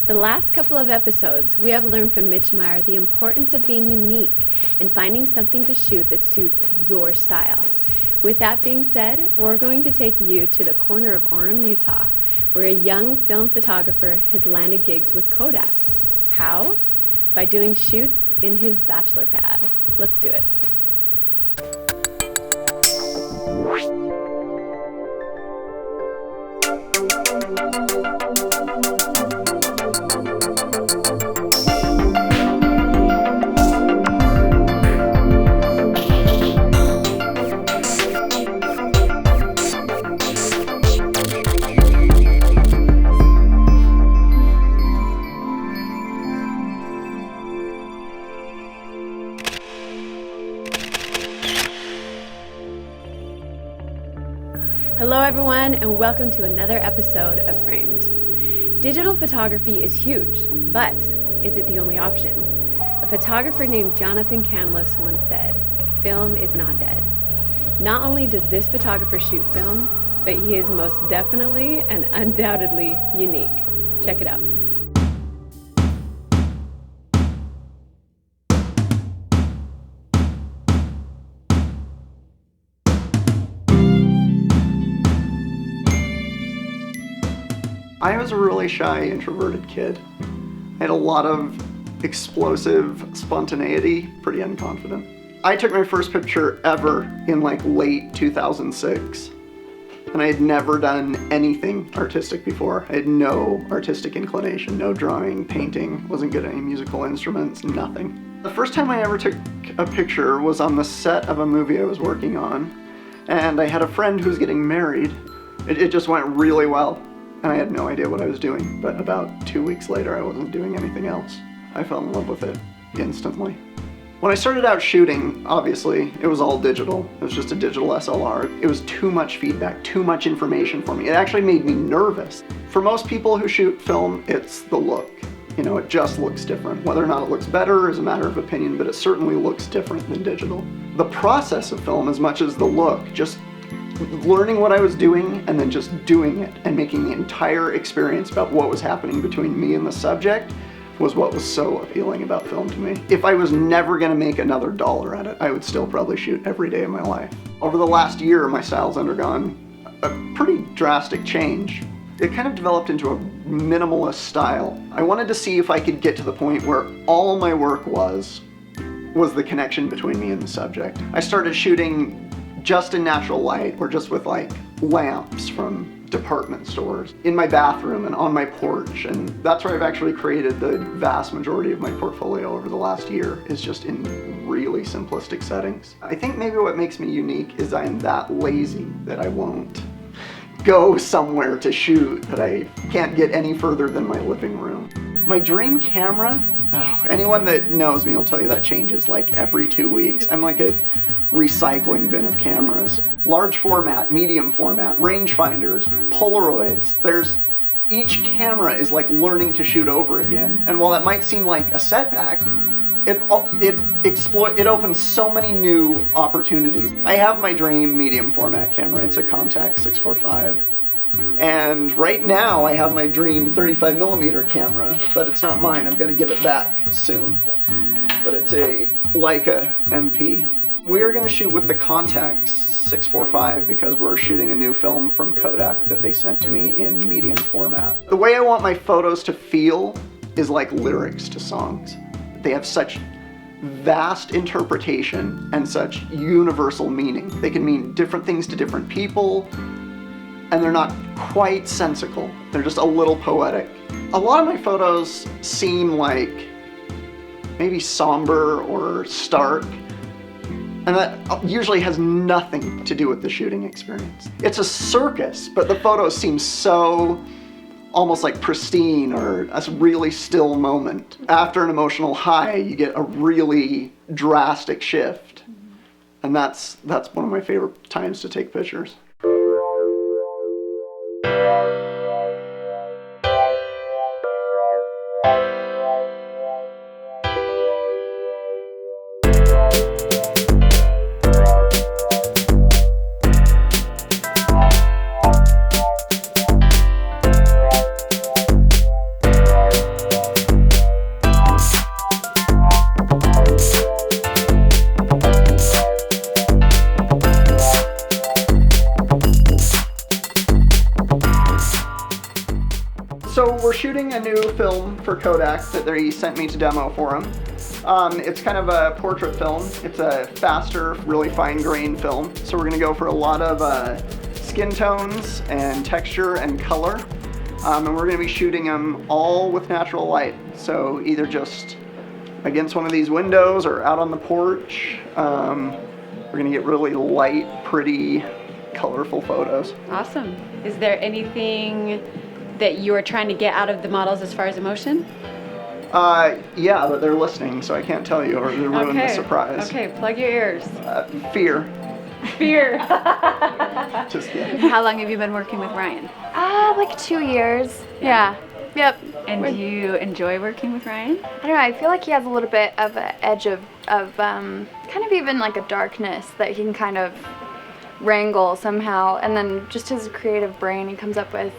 The last couple of episodes, we have learned from Mitch Meyer the importance of being unique and finding something to shoot that suits your style. With that being said, we're going to take you to the corner of Orem, Utah, where a young film photographer has landed gigs with Kodak. How? By doing shoots in his bachelor pad. Let's do it. Hello everyone, and welcome to another episode of Framed. Digital photography is huge, but is it the only option? A photographer named Jonathan Canlis once said, "Film is not dead." Not only does this photographer shoot film, but he is most definitely and undoubtedly unique. Check it out. I was a really shy, introverted kid. I had a lot of explosive spontaneity, pretty unconfident. I took my first picture ever in late 2006, and I had never done anything artistic before. I had no artistic inclination, no drawing, painting, wasn't good at any musical instruments, nothing. The first time I ever took a picture was on the set of a movie I was working on, and I had a friend who was getting married. It just went really well. And I had no idea what I was doing, but about 2 weeks later I wasn't doing anything else. I fell in love with it instantly. When I started out shooting, obviously, it was all digital. It was just a digital SLR. It was too much feedback, too much information for me. It actually made me nervous. For most people who shoot film, it's the look. It just looks different. Whether or not it looks better is a matter of opinion, but it certainly looks different than digital. The process of film, as much as the look, just learning what I was doing and then just doing it and making the entire experience about what was happening between me and the subject was what was so appealing about film to me. If I was never gonna make another dollar at it, I would still probably shoot every day of my life. Over the last year, my style's undergone a pretty drastic change. It kind of developed into a minimalist style. I wanted to see if I could get to the point where all my work was the connection between me and the subject. I started shooting just in natural light, or just with lamps from department stores, in my bathroom and on my porch, and that's where I've actually created the vast majority of my portfolio over the last year, is just in really simplistic settings. I think maybe what makes me unique is I'm that lazy that I won't go somewhere to shoot, that I can't get any further than my living room. My dream camera, anyone that knows me will tell you that changes every 2 weeks. I'm like a recycling bin of cameras. Large format, medium format, rangefinders, Polaroids. Each camera is learning to shoot over again. And while that might seem like a setback, it opens so many new opportunities. I have my dream medium format camera. It's a Contax 645. And right now I have my dream 35mm camera, but it's not mine. I'm gonna give it back soon. But it's a Leica MP. We're going to shoot with the Contax 645 because we're shooting a new film from Kodak that they sent to me in medium format. The way I want my photos to feel is like lyrics to songs. They have such vast interpretation and such universal meaning. They can mean different things to different people, and they're not quite sensical. They're just a little poetic. A lot of my photos seem maybe somber or stark, and that usually has nothing to do with the shooting experience. It's a circus, but the photos seem so almost pristine, or a really still moment. After an emotional high, you get a really drastic shift. And that's one of my favorite times to take pictures. shooting a new film for Kodak that they sent me to demo for them. It's kind of a portrait film. It's a faster, really fine-grained film. So we're gonna go for a lot of skin tones and texture and color. And we're gonna be shooting them all with natural light. So either just against one of these windows or out on the porch. We're gonna get really light, pretty, colorful photos. Awesome. Is there anything that you are trying to get out of the models as far as emotion? Yeah, but they're listening, so I can't tell you or they'll ruin the surprise. Okay, plug your ears. Fear. Fear. Just kidding. How long have you been working with Ryan? Like 2 years. Yeah. Yep. And do you enjoy working with Ryan? I don't know, I feel like he has a little bit of an edge of kind of even like a darkness that he can kind of wrangle somehow, and then just his creative brain, he comes up with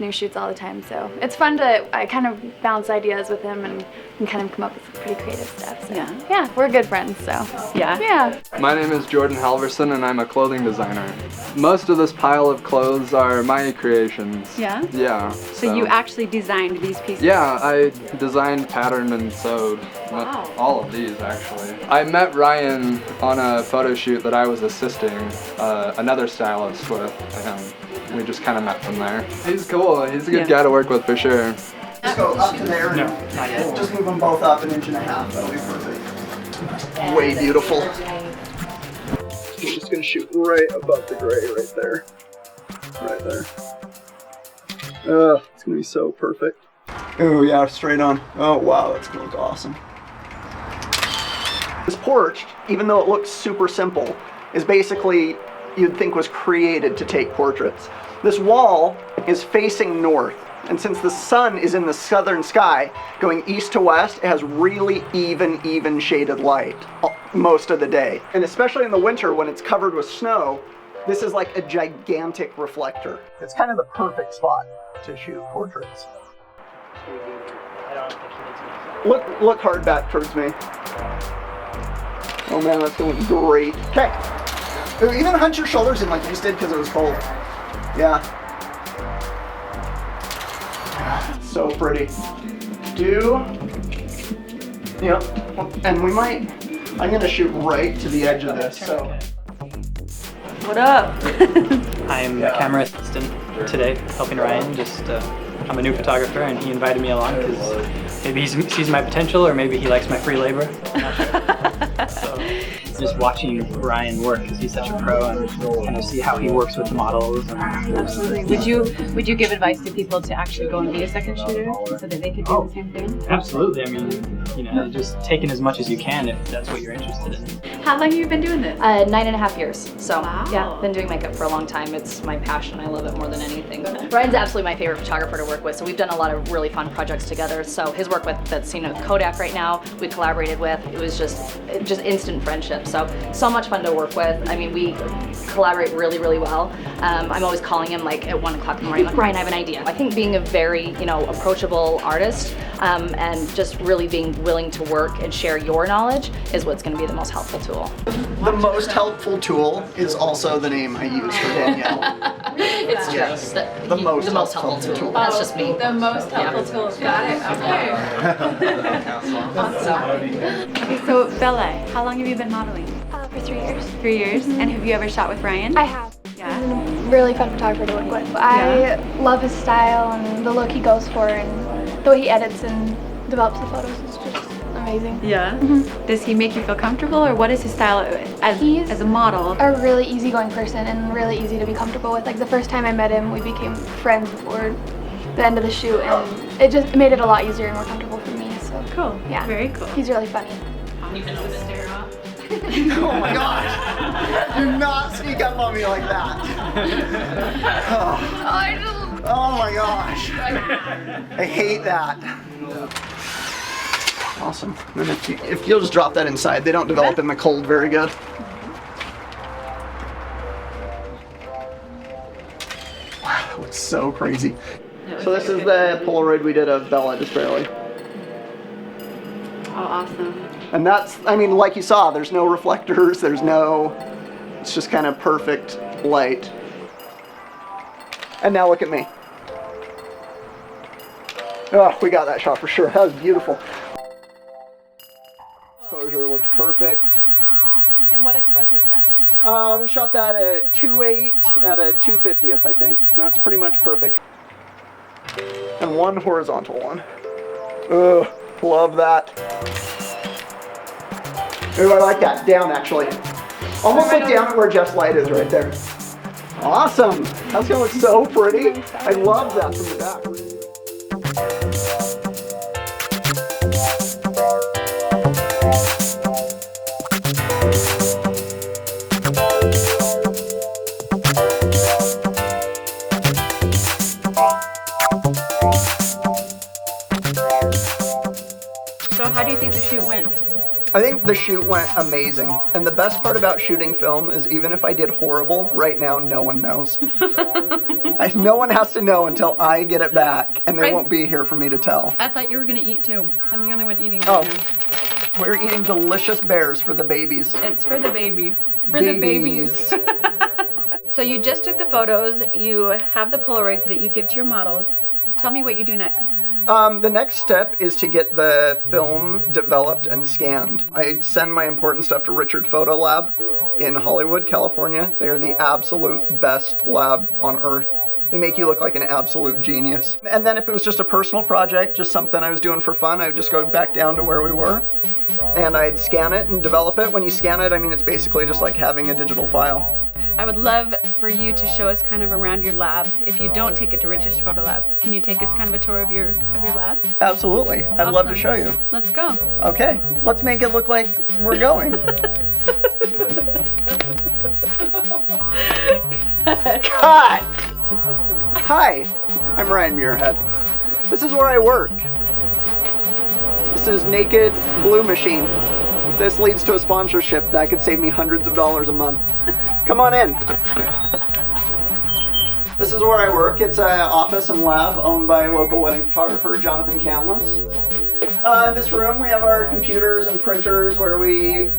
new shoots all the time, so it's fun to kind of bounce ideas with him and kind of come up with some pretty creative stuff. So yeah, we're good friends, so yeah. My name is Jordan Halverson and I'm a clothing designer. Most of this pile of clothes are my creations. Yeah? Yeah. So you actually designed these pieces? Yeah, I designed, patterned, and sewed. Wow. All of these, actually. I met Ryan on a photo shoot that I was assisting another stylist with. We just kind of met from there. He's cool. He's a good guy to work with for sure. Just go up to there. No, not yet. Just move them both up 1.5 inches. That'll be perfect. Way beautiful. I'm just gonna shoot right above the gray right there. Right there. It's gonna be so perfect. Oh yeah, straight on. Oh wow, that's gonna look awesome. This porch, even though it looks super simple, is basically you'd think was created to take portraits. This wall is facing north, and since the sun is in the southern sky, going east to west, it has really even shaded light most of the day. And especially in the winter when it's covered with snow, this is like a gigantic reflector. It's kind of the perfect spot to shoot portraits. Look hard back towards me. Oh man, that's going great. Okay. Even hunch your shoulders in like you just did because it was cold. Yeah. So pretty. Yep. And we might, I'm gonna shoot right to the edge of this, so. What up? I'm a camera assistant today, helping Ryan. I'm a new photographer and he invited me along because maybe he sees my potential or maybe he likes my free labor. So, just watching Ryan work because he's such a pro and kind of see how he works with the models. Absolutely. Would you give advice to people to actually go and be a second shooter so that they could do the same thing? Absolutely. I mean, just taking as much as you can if that's what you're interested in. How long have you been doing this? 9.5 years. So wow. Yeah, been doing makeup for a long time. It's my passion. I love it more than anything. Ryan's absolutely my favorite photographer to work with. So we've done a lot of really fun projects together. So his work that's with Kodak right now, we collaborated with. It was just instant friendship. So much fun to work with. I mean, we collaborate really well. I'm always calling him like at 1 o'clock in the morning, like, Ryan, I have an idea. I think being a very, approachable artist and just really being willing to work and share your knowledge is what's going to be the most helpful tool. The most helpful tool is also the name I use for Danielle. It's true. Yes. The most helpful tool. That's just me. The most helpful tool. Got it. Okay, so Bella, how long have you been modeling? For 3 years. 3 years. And have you ever shot with Ryan? I have. Yeah. He's a really fun photographer to work with. I love his style and the look he goes for and the way he edits and develops the photos is just amazing. Yeah. Mm-hmm. Does he make you feel comfortable, or what is his style as a model? A really easygoing person and really easy to be comfortable with. Like the first time I met him, we became friends before the end of the shoot, and it just made it a lot easier and more comfortable for me. So cool. Yeah. Very cool. He's really funny. You can always stare off. Oh my gosh! Do not sneak up on me like that. Oh my gosh! I hate that. Awesome. And if you'll just drop that inside, they don't develop in the cold very good. Wow, that looks so crazy. So this is the Polaroid we did of Bella just barely. Oh, awesome. And that's, I mean, like you saw, there's no reflectors, it's just kind of perfect light. And now look at me. Oh, we got that shot for sure. That was beautiful. Exposure looked perfect. And what exposure is that? We shot that at 2.8 at a 2/50th, I think. That's pretty much perfect. And one horizontal one. Ugh, love that. Ooh, I like that. Down, actually. Almost look down at where Jeff's light is right there. Awesome. That's gonna look so pretty. I love that from the back. So how do you think the shoot went? I think the shoot went amazing. And the best part about shooting film is even if I did horrible, right now no one knows. No one has to know until I get it back, and they won't be here for me to tell. I thought you were gonna eat too. I'm the only one eating Oh, right now. we're eating delicious bears for the babies. It's for the baby. For the babies. So you just took the photos, you have the Polaroids that you give to your models. Tell me what you do next. The next step is to get the film developed and scanned. I send my important stuff to Richard Photo Lab in Hollywood, California. They are the absolute best lab on earth. They make you look like an absolute genius. And then if it was just a personal project, just something I was doing for fun, I would just go back down to where we were and I'd scan it and develop it. When you scan it, I mean, it's basically just like having a digital file. I would love for you to show us kind of around your lab. If you don't take it to Richard's Photo Lab, can you take us kind of a tour of your lab? Absolutely. I'd love to show you. Let's go. Okay, let's make it look like we're going. Cut! Hi, I'm Ryan Muirhead. This is where I work. This is Naked Blue Machine. If this leads to a sponsorship, that could save me hundreds of dollars a month. Come on in. This is where I work. It's an office and lab owned by local wedding photographer Jonathan Camlis. In this room we have our computers and printers where we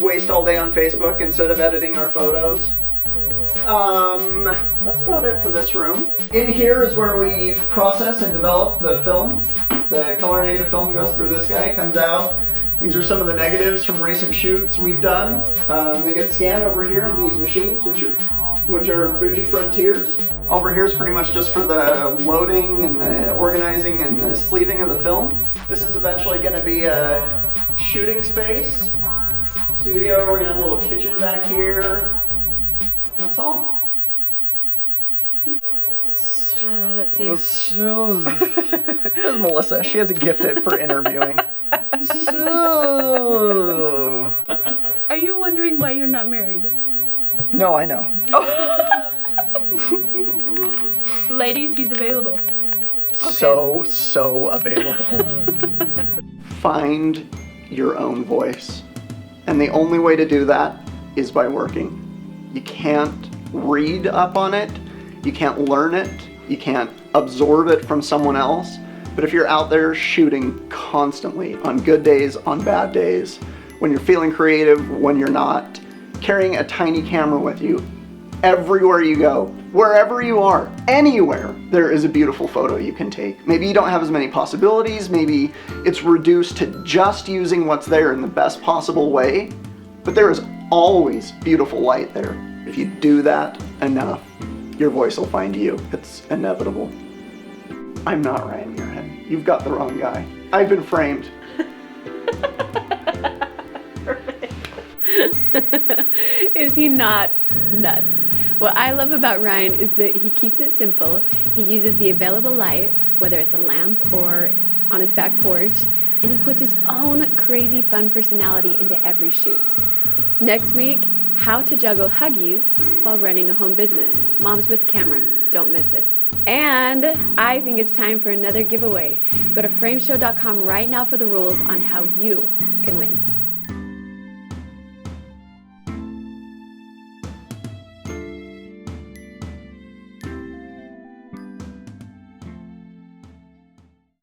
waste all day on Facebook instead of editing our photos. That's about it for this room. In here is where we process and develop the film. The color negative film goes through this guy, comes out. These are some of the negatives from recent shoots we've done. They get scanned over here in these machines, which are Fuji Frontiers. Over here is pretty much just for the loading and the organizing and the sleeving of the film. This is eventually going to be a shooting space. Studio, we're going to have a little kitchen back here. That's all. Let's see. This is Melissa. She has a gift for interviewing. So... Are you wondering why you're not married? No, I know. Ladies, he's available. Okay. So available. Find your own voice. And the only way to do that is by working. You can't read up on it. You can't learn it. You can't absorb it from someone else. But if you're out there shooting constantly, on good days, on bad days, when you're feeling creative, when you're not, carrying a tiny camera with you, everywhere you go, wherever you are, anywhere, there is a beautiful photo you can take. Maybe you don't have as many possibilities, maybe it's reduced to just using what's there in the best possible way, but there is always beautiful light there. If you do that enough, your voice will find you. It's inevitable. I'm not Ryan Muirhead. You've got the wrong guy. I've been framed. Is he not nuts? What I love about Ryan is that he keeps it simple. He uses the available light, whether it's a lamp or on his back porch, and he puts his own crazy fun personality into every shoot. Next week, how to juggle Huggies while running a home business. Moms with a camera, don't miss it. And I think it's time for another giveaway. Go to frameshow.com right now for the rules on how you can win.